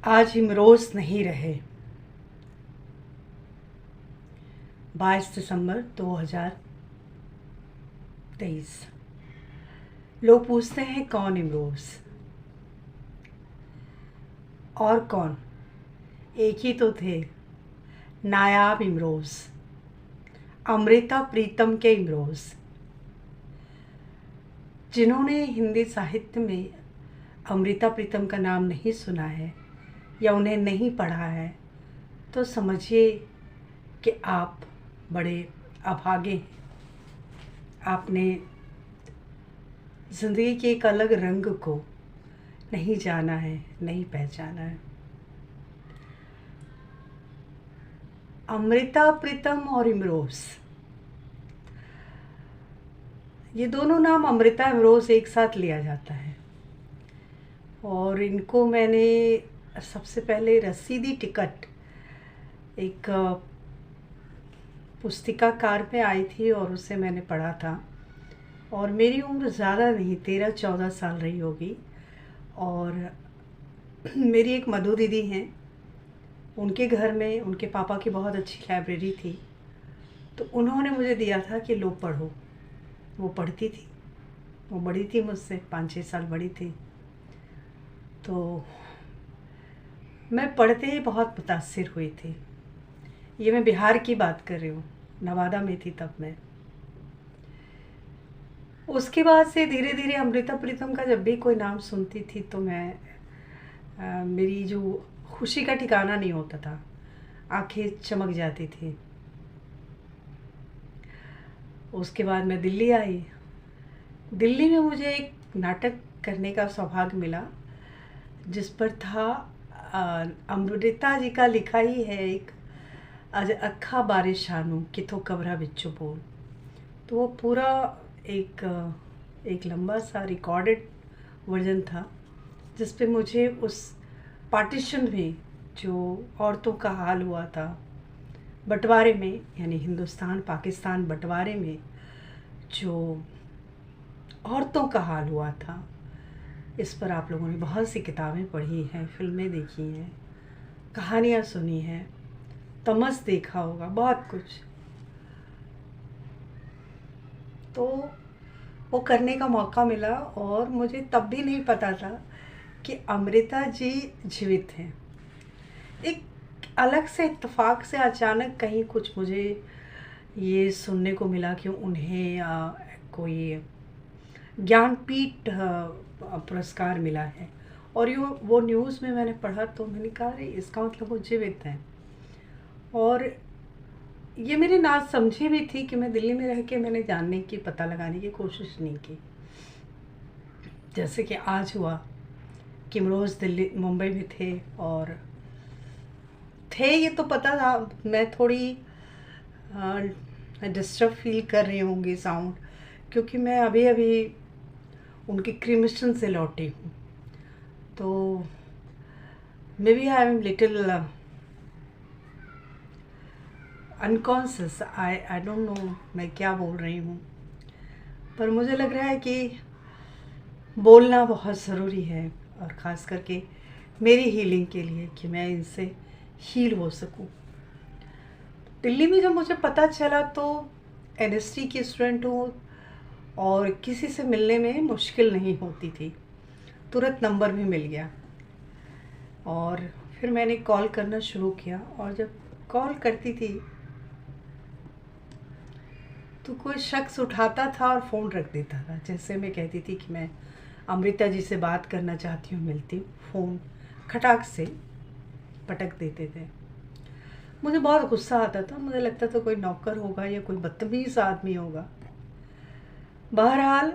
आज इमरोज़ नहीं रहे। 22 दिसंबर 2023। लोग पूछते हैं कौन इमरोज़ और कौन, एक ही तो थे, नायाब इमरोज़, अमृता प्रीतम के इमरोज़, जिन्होंने हिंदी साहित्य में अमृता प्रीतम का नाम नहीं सुना है या उन्हें नहीं पढ़ा है तो समझिए कि आप बड़े अभागे हैं। आपने ज़िंदगी के एक अलग रंग को नहीं जाना है, नहीं पहचाना है। अमृता प्रीतम और इमरोज़, ये दोनों नाम अमृता इमरोज़ एक साथ लिया जाता है और इनको मैंने सबसे पहले रसीदी टिकट एक पुस्तिकाकार में आई थी और उसे मैंने पढ़ा था और मेरी उम्र ज़्यादा नहीं, 13-14 साल रही होगी। और मेरी एक मधु दीदी हैं, उनके घर में उनके पापा की बहुत अच्छी लाइब्रेरी थी, तो उन्होंने मुझे दिया था कि लो पढ़ो। वो पढ़ती थी, वो बड़ी थी मुझसे, 5-6 साल बड़ी थी, तो मैं पढ़ते ही बहुत मुतासिर हुई थी। ये मैं बिहार की बात कर रही हूँ, नवादा में थी तब मैं। उसके बाद से धीरे धीरे अमृता प्रीतम का जब भी कोई नाम सुनती थी तो मैं मेरी जो खुशी का ठिकाना नहीं होता था, आंखें चमक जाती थी। उसके बाद मैं दिल्ली आई। दिल्ली में मुझे एक नाटक करने का सौभाग्य मिला जिस पर था अमृता जी का लिखा ही है एक अज अखा बारिश शानू किथो कबरा बिच्चू बोल। तो वो पूरा एक लंबा सा रिकॉर्डेड वर्जन था जिस पे मुझे उस पार्टीशन में जो औरतों का हाल हुआ था, बंटवारे में, यानी हिंदुस्तान पाकिस्तान बंटवारे में जो औरतों का हाल हुआ था, इस पर आप लोगों ने बहुत सी किताबें पढ़ी हैं, फिल्में देखी हैं, कहानियाँ सुनी हैं, तमस देखा होगा, बहुत कुछ। तो वो करने का मौका मिला और मुझे तब भी नहीं पता था कि अमृता जी जीवित हैं। एक अलग से इत्तेफाक से अचानक कहीं कुछ मुझे ये सुनने को मिला कि उन्हें कोई ज्ञानपीठ पुरस्कार मिला है और वो न्यूज़ में मैंने पढ़ा तो मैंने कहा अरे इसका मतलब वो जीवित हैं। और ये मेरी ना समझी भी थी कि मैं दिल्ली में रह के मैंने जानने की, पता लगाने की कोशिश नहीं की। जैसे कि आज हुआ कि इमरोज़ दिल्ली मुंबई में थे और थे, ये तो पता था। मैं थोड़ी डिस्टर्ब फील कर रही होंगी साउंड, क्योंकि मैं अभी अभी उनके क्रिमिशन से लौटी हूँ, तो maybe I am little unconscious. I don't know मैं क्या बोल रही हूँ, पर मुझे लग रहा है कि बोलना बहुत ज़रूरी है और ख़ास करके मेरी हीलिंग के लिए, कि मैं इनसे हील हो सकूं। दिल्ली में जब मुझे पता चला तो एनएसटी की स्टूडेंट हूँ और किसी से मिलने में मुश्किल नहीं होती थी, तुरंत नंबर भी मिल गया और फिर मैंने कॉल करना शुरू किया। और जब कॉल करती थी तो कोई शख्स उठाता था और फ़ोन रख देता था। जैसे मैं कहती थी कि मैं अमृता जी से बात करना चाहती हूँ, मिलती हूँ, फ़ोन खटाक से पटक देते थे। मुझे बहुत गुस्सा आता था, मुझे लगता था कोई नौकर होगा या कोई बदतमीज़ आदमी होगा। बहरहाल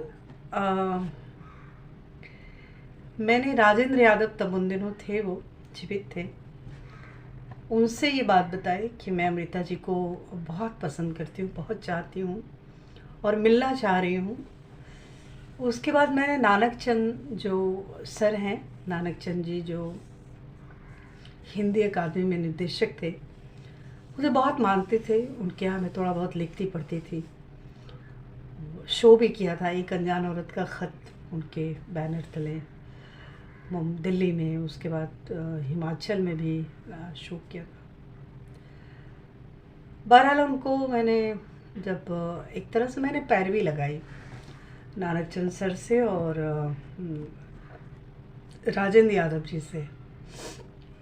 मैंने राजेंद्र यादव, तब उन दिनों थे, वो जीवित थे, उनसे ये बात बताई कि मैं अमृता जी को बहुत पसंद करती हूँ, बहुत चाहती हूँ और मिलना चाह रही हूँ। उसके बाद मैंने नानक चंद जो सर हैं, नानक चंद जी जो हिंदी अकादमी में निर्देशक थे, मुझे बहुत मानते थे। उनके यहाँ मैं थोड़ा बहुत लिखती पढ़ती थी, शो भी किया था, एक अनजान औरत का ख़त उनके बैनर तले, दिल्ली में, उसके बाद हिमाचल में भी शूट किया था। बहरहाल उनको मैंने जब एक तरह से मैंने पैरवी लगाई नानक चंद सर से और राजेंद्र यादव जी से।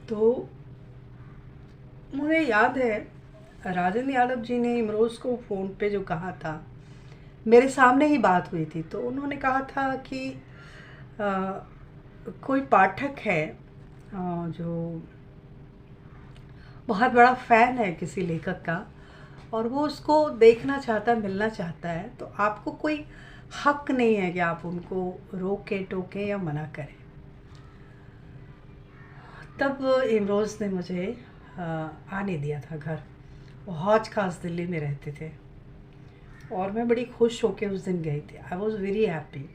तो मुझे याद है राजेंद्र यादव जी ने इमरोज़ को फ़ोन पे जो कहा था, मेरे सामने ही बात हुई थी, तो उन्होंने कहा था कि कोई पाठक है जो बहुत बड़ा फ़ैन है किसी लेखक का और वो उसको देखना चाहता है, मिलना चाहता है, तो आपको कोई हक नहीं है कि आप उनको रोके टोके या मना करें। तब इमरोज़ ने मुझे आने दिया था घर। वो हौज खास दिल्ली में रहते थे और मैं बड़ी खुश होके उस दिन गई थी। I was very happy.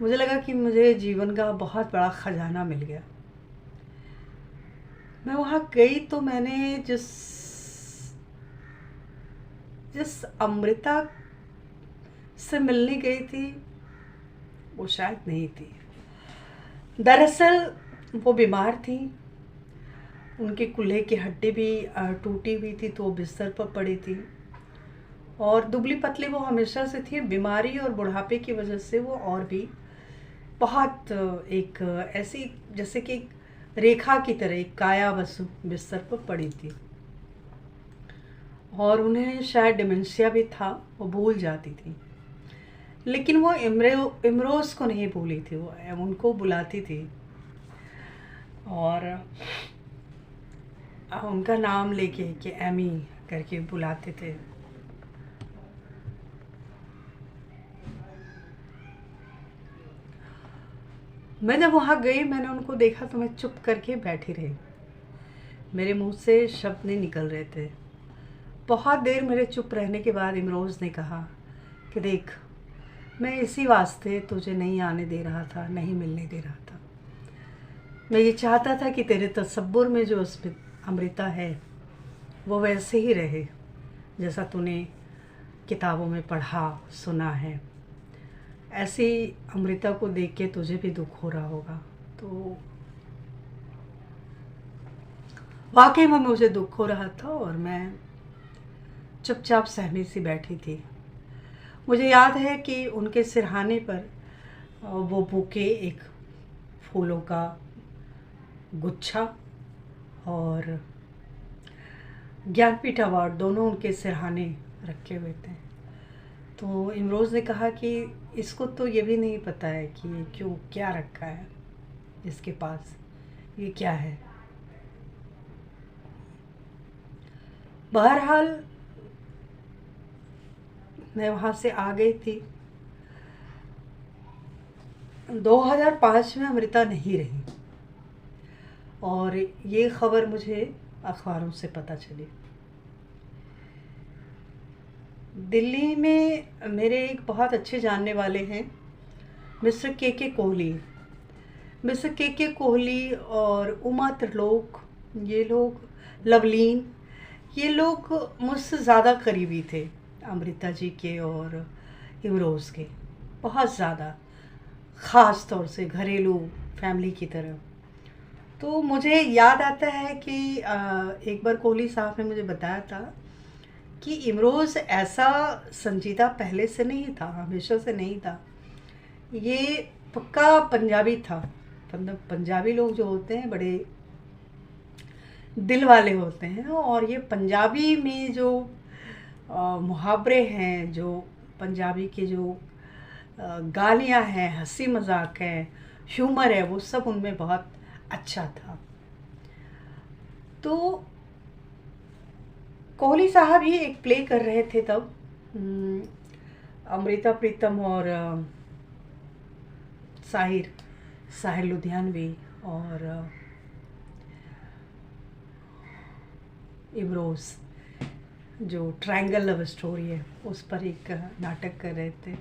मुझे लगा कि मुझे जीवन का बहुत बड़ा ख़जाना मिल गया। मैं वहाँ गई तो मैंने जिस अमृता से मिलने गई थी वो शायद नहीं थी। दरअसल वो बीमार थी, उनके कूल्हे की हड्डी भी टूटी हुई थी, तो वो बिस्तर पर पड़ी थी और दुबली पतली वो हमेशा से थी। बीमारी और बुढ़ापे की वजह से वो और भी बहुत एक ऐसी जैसे कि रेखा की तरह एक काया वस्तु बिस्तर पर पड़ी थी और उन्हें शायद डिमेंशिया भी था, वो भूल जाती थी। लेकिन वो इमरोज़ को नहीं भूली थी, वो उनको बुलाती थी और उनका नाम लेके कि एमी करके बुलाते थे। मैं जब वहाँ गई मैंने उनको देखा तो मैं चुप करके बैठी रही। मेरे मुंह से शब्द नहीं निकल रहे थे। बहुत देर मेरे चुप रहने के बाद इमरोज़ ने कहा कि देख, मैं इसी वास्ते तुझे नहीं आने दे रहा था, नहीं मिलने दे रहा था। मैं ये चाहता था कि तेरे तसव्वुर में जो अमृता है वो वैसे ही रहे जैसा तूने किताबों में पढ़ा सुना है। ऐसी अमृता को देख के तुझे भी दुख हो रहा होगा। तो वाकई में मुझे दुख हो रहा था और मैं चुपचाप सहमी सी बैठी थी। मुझे याद है कि उनके सिरहाने पर वो बुके, एक फूलों का गुच्छा और ज्ञानपीठ अवार्ड दोनों उनके सिरहाने रखे हुए थे। तो इमरोज़ ने कहा कि इसको तो ये भी नहीं पता है कि ये क्यों क्या रखा है इसके पास, ये क्या है। बहरहाल मैं वहाँ से आ गई थी। 2005 में अमृता नहीं रही और ये खबर मुझे अखबारों से पता चली। दिल्ली में मेरे एक बहुत अच्छे जानने वाले हैं, मिस्टर के कोहली। मिस्टर के कोहली और उमा त्रिलोक, ये लोग, लवलीन, ये लोग मुझसे ज़्यादा करीबी थे अमृता जी के और इमरोज़ के, बहुत ज़्यादा, ख़ास तौर से घरेलू फैमिली की तरह। तो मुझे याद आता है कि एक बार कोहली साहब ने मुझे बताया था कि इमरोज़ ऐसा संजीदा पहले से नहीं था, हमेशा से नहीं था। ये पक्का पंजाबी था। पंजाबी लोग जो होते हैं बड़े दिल वाले होते हैं और ये पंजाबी में जो मुहावरे हैं, जो पंजाबी के जो गालियाँ हैं, हंसी मजाक है, ह्यूमर है, वो सब उनमें बहुत अच्छा था। तो कोहली साहब ही एक प्ले कर रहे थे तब, अमृता प्रीतम और साहिर लुधियानवी और इमरोज़, जो ट्रायंगल लव स्टोरी है उस पर एक नाटक कर रहे थे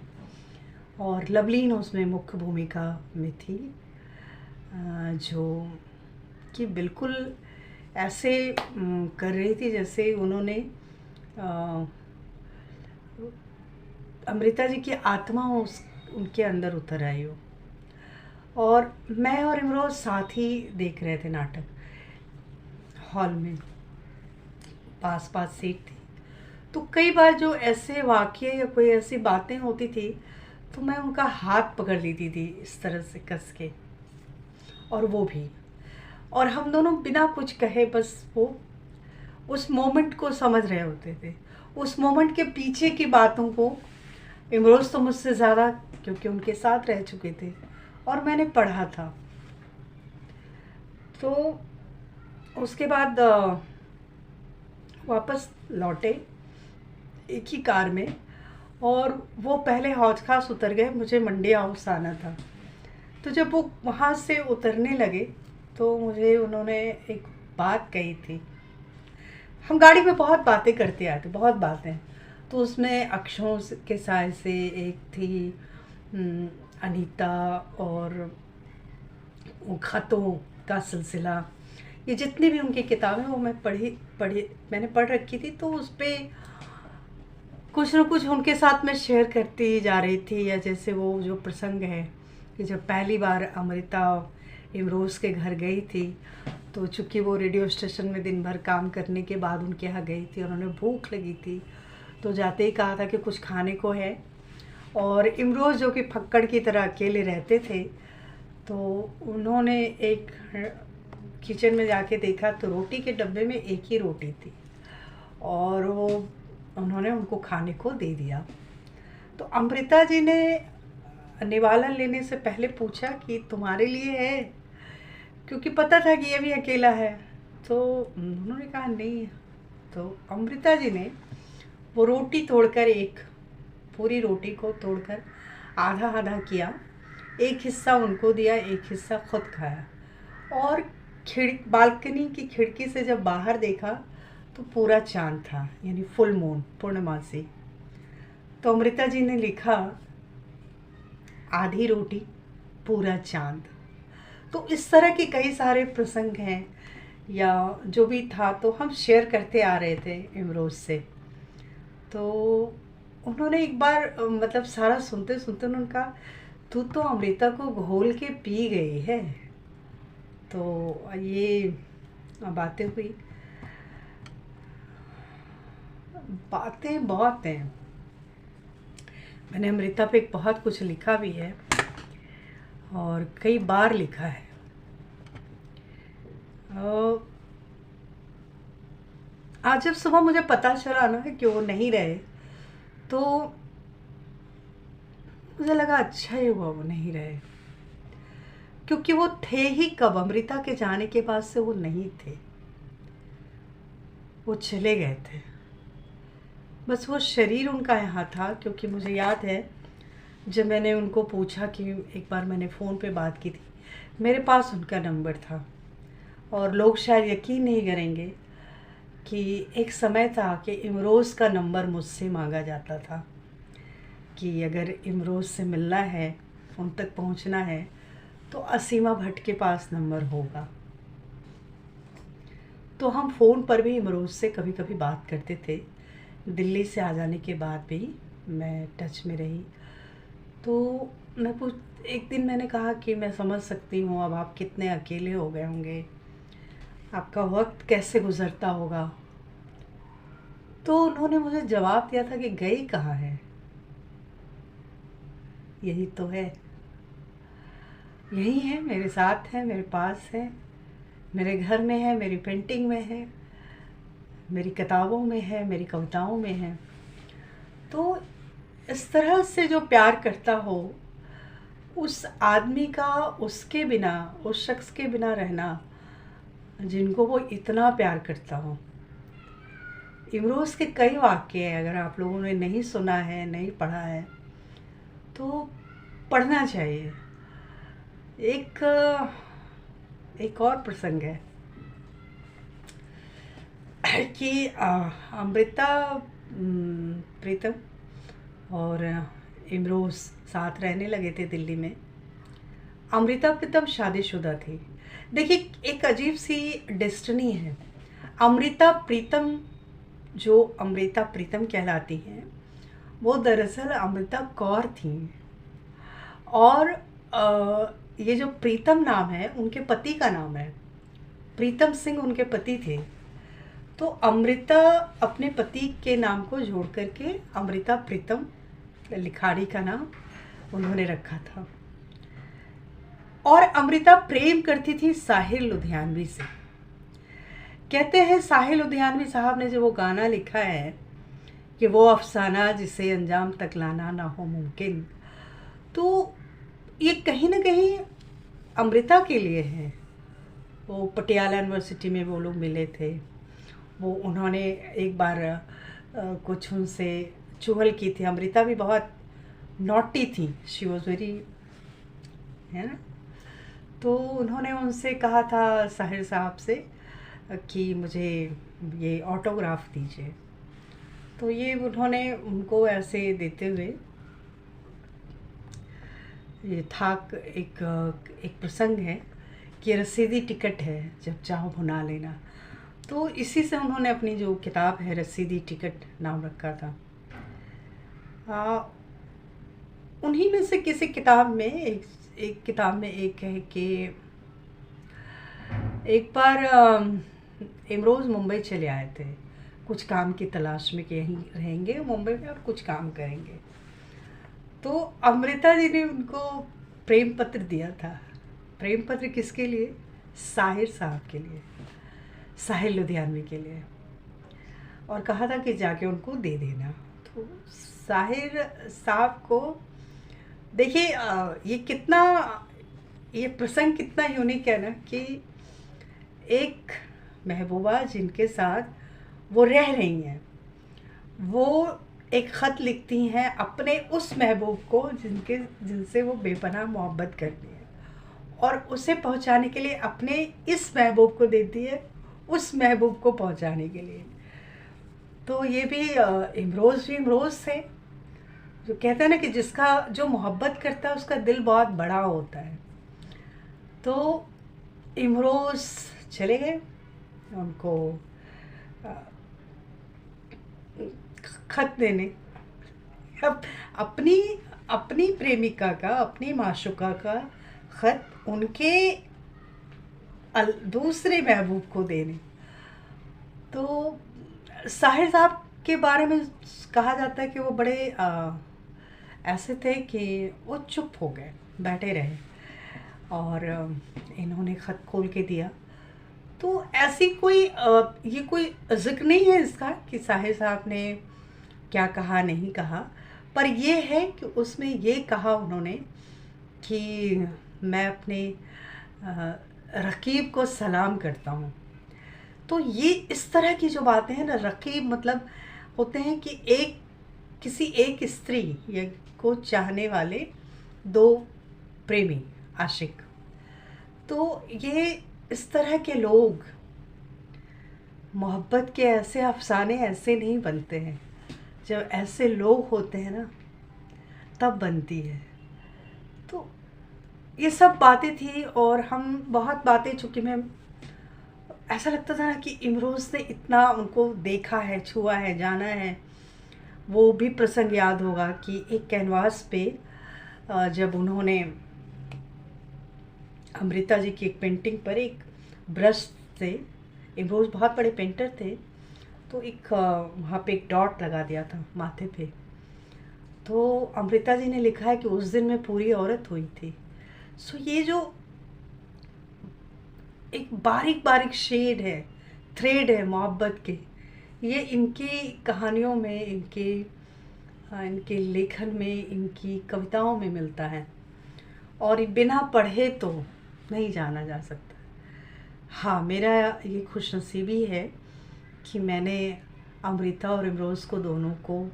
और लवलीन उसमें मुख्य भूमिका में थी, जो कि बिल्कुल ऐसे कर रही थी जैसे उन्होंने अमृता जी की आत्मा उनके अंदर उतर आई हो। और मैं और इमरोज़ साथ ही देख रहे थे नाटक, हॉल में, पास पास सीट थी। तो कई बार जो ऐसे वाक़ये या कोई ऐसी बातें होती थी, तो मैं उनका हाथ पकड़ लेती थी इस तरह से कस के, और वो भी, और हम दोनों बिना कुछ कहे बस वो उस मोमेंट को समझ रहे होते थे। उस मोमेंट के पीछे की बातों को इमरोज़ तो मुझसे ज़्यादा, क्योंकि उनके साथ रह चुके थे और मैंने पढ़ा था। तो उसके बाद वापस लौटे एक ही कार में, और वो पहले हौज खास उतर गए, मुझे मंडी हाउस आना था। तो जब वो वहाँ से उतरने लगे तो मुझे उन्होंने एक बात कही थी। हम गाड़ी में बहुत बातें करते आए थे, बहुत बातें। तो उसमें अक्षरों के साय से एक थी अनीता, और वो खतों का सिलसिला, ये जितनी भी उनकी किताबें वो मैं मैंने पढ़ रखी थी। तो उस पर कुछ न कुछ उनके साथ मैं शेयर करती जा रही थी। या जैसे वो जो प्रसंग है कि जब पहली बार अमृता इमरोज़ के घर गई थी, तो चूँकि वो रेडियो स्टेशन में दिन भर काम करने के बाद उनके यहाँ गई थी और उन्हें भूख लगी थी, तो जाते ही कहा था कि कुछ खाने को है। और इमरोज़ जो कि फक्कड़ की तरह अकेले रहते थे, तो उन्होंने एक किचन में जाके देखा तो रोटी के डब्बे में एक ही रोटी थी, और वो उन्होंने उनको खाने को दे दिया। तो अमृता जी ने निवाला लेने से पहले पूछा कि तुम्हारे लिए है, क्योंकि पता था कि ये भी अकेला है। तो उन्होंने कहा नहीं। तो अमृता जी ने वो रोटी तोड़कर, एक पूरी रोटी को तोड़कर आधा आधा किया, एक हिस्सा उनको दिया, एक हिस्सा खुद खाया, और बालकनी की खिड़की से जब बाहर देखा तो पूरा चांद था, यानी फुल मून, पूर्णमासी। तो अमृता जी ने लिखा, आधी रोटी पूरा चांद। तो इस तरह के कई सारे प्रसंग हैं, या जो भी था, तो हम शेयर करते आ रहे थे इमरोज़ से। तो उन्होंने एक बार मतलब सारा सुनते सुनते उन्होंने कहा, तू तो अमृता को घोल के पी गई है। तो ये बातें हुई, बातें बहुत हैं। मैंने अमृता पे बहुत कुछ लिखा भी है, और कई बार लिखा है। आज जब सुबह मुझे पता चला ना कि वो नहीं रहे, तो मुझे लगा अच्छा ही हुआ वो नहीं रहे, क्योंकि वो थे ही कब, अमृता के जाने के बाद से वो नहीं थे, वो चले गए थे। बस वो शरीर उनका यहाँ था, क्योंकि मुझे याद है जब मैंने उनको पूछा कि एक बार मैंने फ़ोन पे बात की थी, मेरे पास उनका नंबर था। और लोग शायद यकीन नहीं करेंगे कि एक समय था कि इमरोज़ का नंबर मुझसे मांगा जाता था, कि अगर इमरोज़ से मिलना है, उन तक पहुंचना है, तो असीमा भट्ट के पास नंबर होगा। तो हम फ़ोन पर भी इमरोज़ से कभी कभी बात करते थे। दिल्ली से आ जाने के बाद भी मैं टच में रही। तो एक दिन मैंने कहा कि मैं समझ सकती हूँ अब आप कितने अकेले हो गए होंगे, आपका वक्त कैसे गुज़रता होगा। तो उन्होंने मुझे जवाब दिया था कि गई कहाँ है, यही तो है, यही है, मेरे साथ है, मेरे पास है, मेरे घर में है, मेरी पेंटिंग में है, मेरी किताबों में है, मेरी कविताओं में है। तो इस तरह से जो प्यार करता हो, उस आदमी का उसके बिना, उस शख्स के बिना रहना जिनको वो इतना प्यार करता हो। इमरोज़ के कई वाक्य हैं, अगर आप लोगों ने नहीं सुना है, नहीं पढ़ा है, तो पढ़ना चाहिए। एक और प्रसंग है कि अमृता प्रीतम और इमरोज़ साथ रहने लगे थे दिल्ली में। अमृता प्रीतम शादीशुदा थी। देखिए, एक अजीब सी डेस्टिनी है। अमृता प्रीतम, जो अमृता प्रीतम कहलाती हैं, वो दरअसल अमृता कौर थी, और ये जो प्रीतम नाम है उनके पति का नाम है, प्रीतम सिंह उनके पति थे। तो अमृता अपने पति के नाम को जोड़ करके अमृता प्रीतम लिखारी का नाम उन्होंने रखा था। और अमृता प्रेम करती थी साहिर लुधियानवी से। कहते हैं साहिर लुधियानवी साहब ने जो वो गाना लिखा है कि वो अफसाना जिसे अंजाम तक लाना ना हो मुमकिन, तो ये कहीं ना कहीं अमृता के लिए है। वो पटियाला यूनिवर्सिटी में वो लोग मिले थे, वो उन्होंने एक बार कुछ उनसे चुगल की थी। अमृता भी बहुत नॉटी थी, शी वॉज वेरी, है ना। तो उन्होंने उनसे कहा था साहिर साहब से कि मुझे ये ऑटोग्राफ दीजिए। तो ये उन्होंने उनको ऐसे देते हुए, ये था एक प्रसंग है कि रसीदी टिकट है जब चाहो भुना लेना। तो इसी से उन्होंने अपनी जो किताब है रसीदी टिकट नाम रखा था। उन्हीं में से किसी किताब में एक किताब में एक है कि एक बार इमरोज़ मुंबई चले आए थे कुछ काम की तलाश में कि यहीं रहेंगे मुंबई में और कुछ काम करेंगे। तो अमृता जी ने उनको प्रेम पत्र दिया था। प्रेम पत्र किसके लिए? साहिर साहब के लिए, साहिर लुधियानवी के लिए, और कहा था कि जाके उनको दे देना। तो साहिर साहब को देखिए ये प्रसंग कितना यूनिक है ना कि एक महबूबा जिनके साथ वो रह रही हैं, वो एक ख़त लिखती हैं अपने उस महबूब को जिनसे वो बेपनाह मोहब्बत करती है, और उसे पहुंचाने के लिए अपने इस महबूब को देती है उस महबूब को पहुंचाने के लिए। तो ये भी इमरोज़ थे, जो कहते हैं ना कि जिसका जो मोहब्बत करता है उसका दिल बहुत बड़ा होता है। तो इमरोज़ चले गए उनको खत देने। अब अपनी प्रेमिका का, अपनी माशुका का खत उनके दूसरे महबूब को देने। तो साहिर साहब के बारे में कहा जाता है कि वो बड़े ऐसे थे कि वो चुप हो गए, बैठे रहे, और इन्होंने ख़त खोल के दिया। तो ऐसी ये कोई ज़िक्र नहीं है इसका कि साहिर साहब ने क्या कहा नहीं कहा, पर ये है कि उसमें ये कहा उन्होंने कि मैं अपने रकीब को सलाम करता हूँ। तो ये इस तरह की जो बातें हैं ना, रकीब मतलब होते हैं कि किसी एक स्त्री या को चाहने वाले दो प्रेमी आशिक। तो ये इस तरह के लोग, मोहब्बत के ऐसे अफसाने ऐसे नहीं बनते हैं, जब ऐसे लोग होते हैं ना तब बनती है। तो ये सब बातें थी, और हम बहुत बातें, चूँकि मैं ऐसा लगता था ना कि इमरोज़ ने इतना उनको देखा है, छुआ है, जाना है। वो भी प्रसंग याद होगा कि एक कैनवास पे जब उन्होंने अमृता जी की एक पेंटिंग पर एक ब्रश से, इमरोज़ बहुत बड़े पेंटर थे, तो एक वहाँ पे एक डॉट लगा दिया था माथे पे। तो अमृता जी ने लिखा है कि उस दिन मैं पूरी औरत हुई थी। सो ये जो एक बारीक बारीक शेड है, थ्रेड है मोहब्बत के, ये इनकी कहानियों में, इनके लेखन में, इनकी कविताओं में मिलता है, और बिना पढ़े तो नहीं जाना जा सकता। हाँ, मेरा ये खुशनसीबी है कि मैंने अमृता और इमरोज़ को दोनों को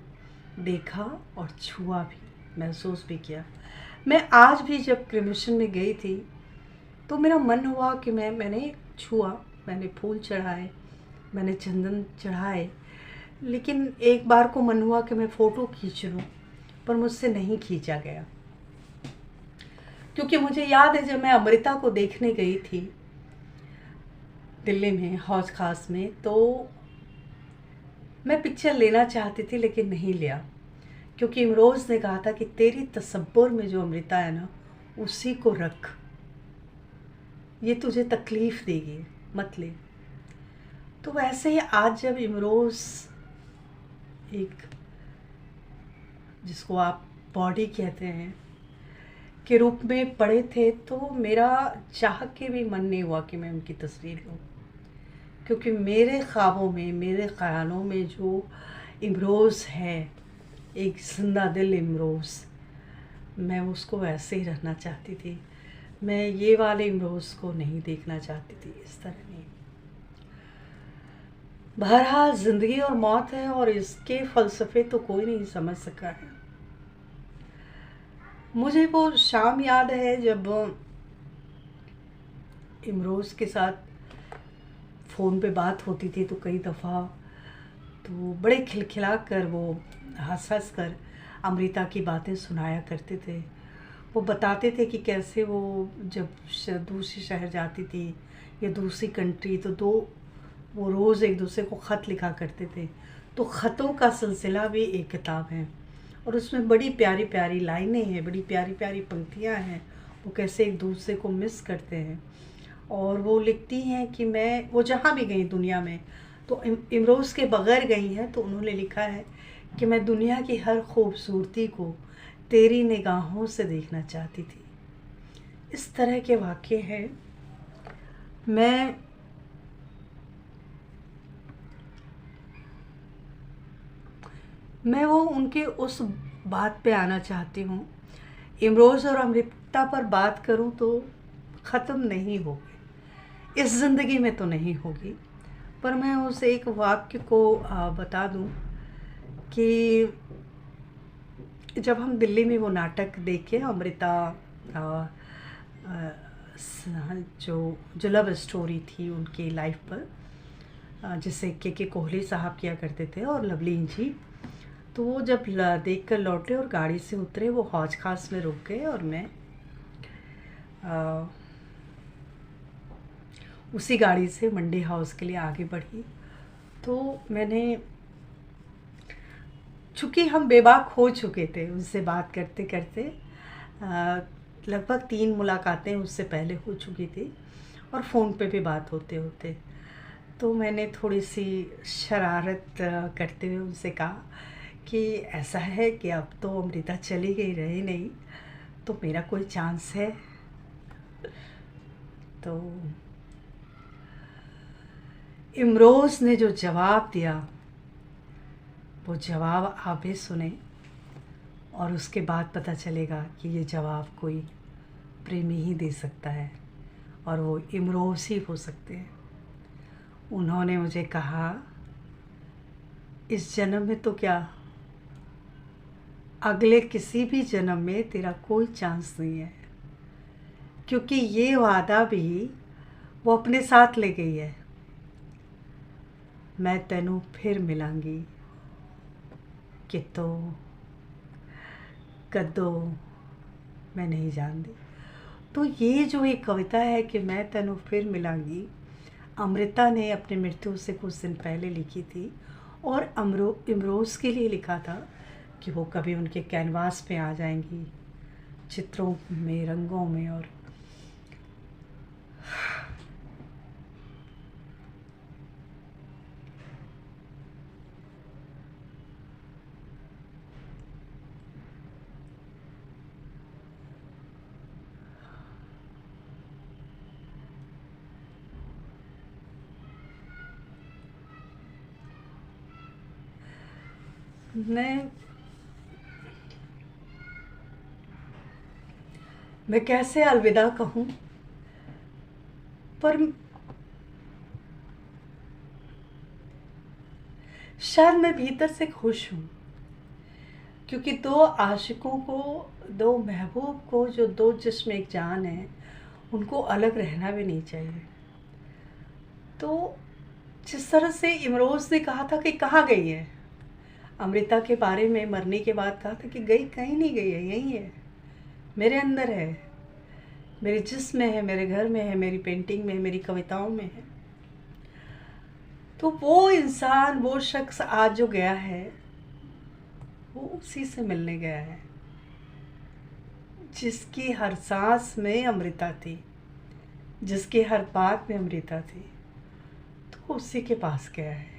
देखा और छुआ भी, महसूस भी किया। मैं आज भी जब क्रिमिशन में गई थी तो मेरा मन हुआ कि मैंने छुआ, मैंने फूल चढ़ाए, मैंने चंदन चढ़ाए, लेकिन एक बार को मन हुआ कि मैं फ़ोटो खींच लूँ, पर मुझसे नहीं खींचा गया। क्योंकि मुझे याद है जब मैं अमृता को देखने गई थी दिल्ली में हौज खास में, तो मैं पिक्चर लेना चाहती थी लेकिन नहीं लिया, क्योंकि इमरोज़ ने कहा था कि तेरी तसव्वुर में जो अमृता है ना उसी को रख, ये तुझे तकलीफ़ देगी, मत ले। तो वैसे ही आज जब इमरोज़ एक, जिसको आप बॉडी कहते हैं, के रूप में पड़े थे, तो मेरा चाह के भी मन नहीं हुआ कि मैं उनकी तस्वीर लूँ, क्योंकि मेरे ख्वाबों में, मेरे ख़यालों में जो इमरोज़ है, एक जिंदा दिल इमरोज़, मैं उसको वैसे ही रहना चाहती थी। मैं ये वाले इमरोज़ को नहीं देखना चाहती थी, इस तरह नहीं। बहरहाल ज़िंदगी और मौत है, और इसके फ़लसफ़े तो कोई नहीं समझ सका है। मुझे वो शाम याद है जब इमरोज़ के साथ फ़ोन पे बात होती थी, तो कई दफ़ा तो बड़े खिलखिला कर वो हंस कर अमृता की बातें सुनाया करते थे। वो बताते थे कि कैसे वो जब दूसरे शहर जाती थी या दूसरी कंट्री, तो वो रोज़ एक दूसरे को ख़त लिखा करते थे। तो ख़तों का सिलसिला भी एक किताब है, और उसमें बड़ी प्यारी प्यारी लाइनें हैं, बड़ी प्यारी प्यारी पंक्तियाँ हैं। वो कैसे एक दूसरे को मिस करते हैं। और वो लिखती हैं कि वो जहाँ भी गई दुनिया में, तो इमरोज़ के बग़ैर गई हैं, तो उन्होंने लिखा है कि मैं दुनिया की हर खूबसूरती को तेरी निगाहों से देखना चाहती थी। इस तरह के वाक़ये हैं। मैं वो उनके उस बात पे आना चाहती हूँ। इमरोज़ और अमृता पर बात करूँ तो ख़त्म नहीं होगी, इस ज़िंदगी में तो नहीं होगी। पर मैं उस एक वाक्य को बता दूँ कि जब हम दिल्ली में वो नाटक देखे, अमृता जो लव स्टोरी थी उनकी लाइफ पर, जिसे के कोहली साहब किया करते थे और लवलीन जी, तो वो जब देख कर लौटे और गाड़ी से उतरे, वो हौज खास में रुक गए, और मैं उसी गाड़ी से मंडी हाउस के लिए आगे बढ़ी। तो मैंने, चूँकि हम बेबाक हो चुके थे उनसे बात करते करते, लगभग 3 मुलाकातें उससे पहले हो चुकी थी, और फ़ोन पे भी बात होते होते, तो मैंने थोड़ी सी शरारत करते हुए उनसे कहा कि ऐसा है कि अब तो अमृता चली गई, रही नहीं, तो मेरा कोई चांस है? तो इमरोज़ ने जो जवाब दिया, वो जवाब आप भी सुने, और उसके बाद पता चलेगा कि ये जवाब कोई प्रेमी ही दे सकता है, और वो इमरोज़ ही हो सकते हैं। उन्होंने मुझे कहा, इस जन्म में तो क्या, अगले किसी भी जन्म में तेरा कोई चांस नहीं है, क्योंकि ये वादा भी वो अपने साथ ले गई है। मैं तेनू फिर मिलांगी, कितो कदों मैं नहीं जानती। तो ये जो एक कविता है कि मैं तेनू फिर मिलांगी, अमृता ने अपनी मृत्यु से कुछ दिन पहले लिखी थी, और इमरोज़ के लिए लिखा था कि वो कभी उनके कैनवास पे आ जाएंगी, चित्रों में, रंगों में। और मैं कैसे अलविदा कहूँ, पर शायद मैं भीतर से खुश हूँ, क्योंकि दो आशिकों को, दो महबूब को, जो दो जिस्म एक जान है, उनको अलग रहना भी नहीं चाहिए। तो जिस तरह से इमरोज़ ने कहा था कि कहाँ गई है, अमृता के बारे में मरने के बाद कहा था कि गई, कहीं नहीं गई है, यहीं है, मेरे अंदर है, मेरे जिस्म में है, मेरे घर में है, मेरी पेंटिंग में है, मेरी कविताओं में है। तो वो इंसान, वो शख्स आज जो गया है, वो उसी से मिलने गया है जिसकी हर सांस में अमृता थी, जिसकी हर बात में अमृता थी, तो उसी के पास गया है।